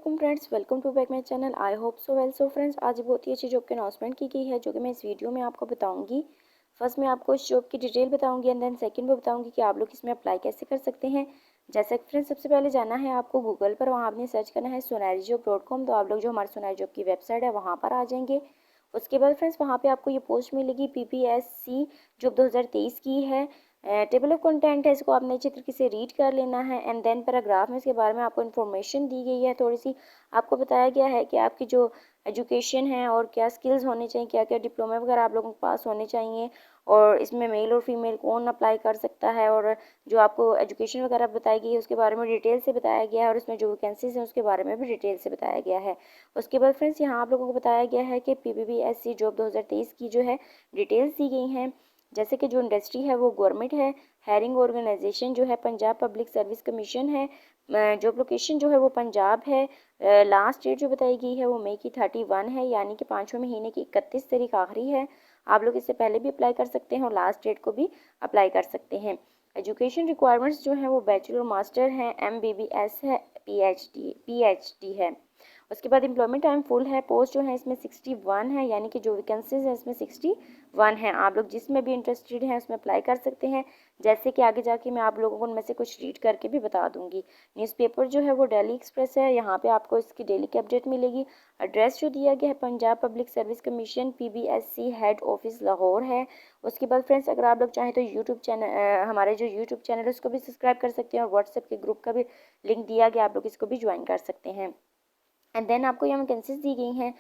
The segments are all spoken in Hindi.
वालेकुम friends, welcome to back my channel. I hope so well. So friends, आज बहुत ही अच्छी जॉब की अनाउंसमेंट की गई है जो कि मैं इस वीडियो में आपको बताऊंगी। फर्स्ट मैं आपको इस जॉब की डिटेल बताऊंगी एंड देन सेकंड में बताऊंगी कि आप लोग इसमें अप्लाई कैसे कर सकते हैं। जैसे कि फ्रेंड्स, सबसे पहले जाना है आपको गूगल पर, वहाँ आपने सर्च करना है sonarijob.com। तो आप लोग जो हमारे सोनारी जॉब की वेबसाइट है वहाँ पर आ जाएंगे। उसके बाद फ्रेंड्स वहाँ पे आपको ये पोस्ट मिलेगी PPSC जॉब 2023 की है। टेबल ऑफ कंटेंट है, इसको आपने अच्छे तरीके से रीड कर लेना है एंड देन पैराग्राफ में इसके बारे में आपको इन्फॉर्मेशन दी गई है। थोड़ी सी आपको बताया गया है कि आपकी जो एजुकेशन है और क्या स्किल्स होने चाहिए, क्या क्या डिप्लोमा वगैरह आप लोगों के पास होने चाहिए, और इसमें मेल और फीमेल कौन अप्लाई कर सकता है, और जो आपको एजुकेशन वगैरह बताई गई है उसके बारे में डिटेल से बताया गया है, और इसमें जो वैकेंसीज हैं उसके बारे में भी डिटेल से बताया गया है। उसके बाद फ्रेंड्स यहाँ आप लोगों को बताया गया है कि PPSC जॉब 2023 की जो है डिटेल्स दी गई हैं। जैसे कि जो इंडस्ट्री है वो गवर्नमेंट है, हायरिंग ऑर्गेनाइजेशन जो है पंजाब पब्लिक सर्विस कमीशन है, जॉब लोकेशन जो है वो पंजाब है। लास्ट डेट जो बताई गई है वो मई की 31 है, यानी कि 5वें महीने की 31 तारीख आखिरी है। आप लोग इससे पहले भी अप्लाई कर सकते हैं और लास्ट डेट को भी अप्लाई कर सकते हैं। एजुकेशन रिक्वायरमेंट्स जो हैं वो बैचलर मास्टर हैं, MBBS है, PhD है। उसके बाद एम्प्लॉयमेंट टाइम फुल है। पोस्ट जो है इसमें 61 है, यानी कि जो वैकेंसीज है इसमें 61 है। आप लोग जिसमें भी इंटरेस्टेड हैं उसमें अप्लाई कर सकते हैं। जैसे कि आगे जाके मैं आप लोगों को उनमें से कुछ रीड करके भी बता दूंगी। न्यूज़पेपर जो है वो डेली एक्सप्रेस है, यहाँ पे आपको इसकी डेली की अपडेट मिलेगी। एड्रेस जो दिया गया है Punjab public service commission PPSC head office Lahore है। उसके बाद फ्रेंड्स, अगर आप लोग चाहें तो यूट्यूब चैनल, हमारे जो यूट्यूब चैनल है उसको भी सब्सक्राइब कर सकते हैं, और व्हाट्सएप के ग्रुप का भी लिंक दिया गया, आप लोग इसको भी ज्वाइन कर सकते हैं। एंड देन आपको यहाँ वैकेंसीज दी गई हैं।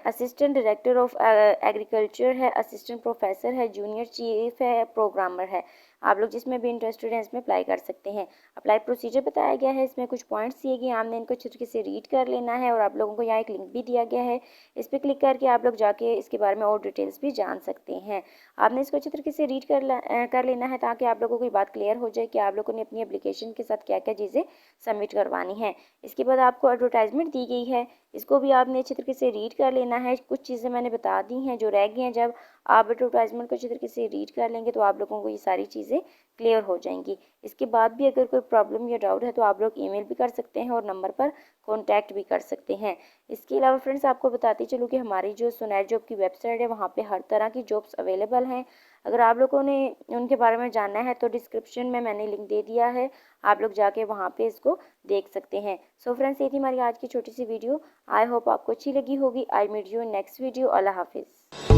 असिस्टेंट डायरेक्टर ऑफ एग्रीकल्चर है, असिस्टेंट प्रोफेसर है, जूनियर चीफ है, प्रोग्रामर है। आप लोग जिसमें भी इंटरेस्टेड हैं इसमें अप्लाई कर सकते हैं। अप्लाई प्रोसीजर बताया गया है, इसमें कुछ पॉइंट्स दिए गए, आपने इनको अच्छे तरीके से रीड कर लेना है, और आप लोगों को यहाँ एक लिंक भी दिया गया है, इस पर क्लिक करके आप लोग जाके इसके बारे में और डिटेल्स भी जान सकते हैं। आपने इसको अच्छे तरीके से रीड कर लेना है ताकि आप लोगों को ये बात क्लियर हो जाए कि आप लोगों ने अपनी एप्लीकेशन के साथ क्या क्या चीज़ें सबमिट करवानी है। इसके बाद आपको एडवर्टाइजमेंट दी गई है, इसको भी आपने अच्छे तरीके से रीड कर लेना है। कुछ चीज़ें मैंने बता दी हैं जो रह गई हैं, जब आप एडवर्टाइजमेंट को अच्छे तरीके से रीड कर लेंगे तो आप लोगों को ये सारी चीज़ें क्लियर हो जाएंगी। इसके बाद भी अगर कोई प्रॉब्लम या डाउट है तो आप लोग ईमेल भी कर सकते हैं और नंबर पर कॉन्टैक्ट भी कर सकते हैं। इसके अलावा फ्रेंड्स, आपको बताती चलूँ कि हमारी जो सोनारी जॉब की वेबसाइट है वहाँ पर हर तरह की जॉब्स अवेलेबल हैं। अगर आप लोगों ने उनके बारे में जानना है तो डिस्क्रिप्शन में मैंने लिंक दे दिया है, आप लोग जाके वहाँ पे इसको देख सकते हैं। सो फ्रेंड्स, ये थी हमारी आज की छोटी सी वीडियो। आई होप आपको अच्छी लगी होगी। I meet you in next video. Allah हाफिज़।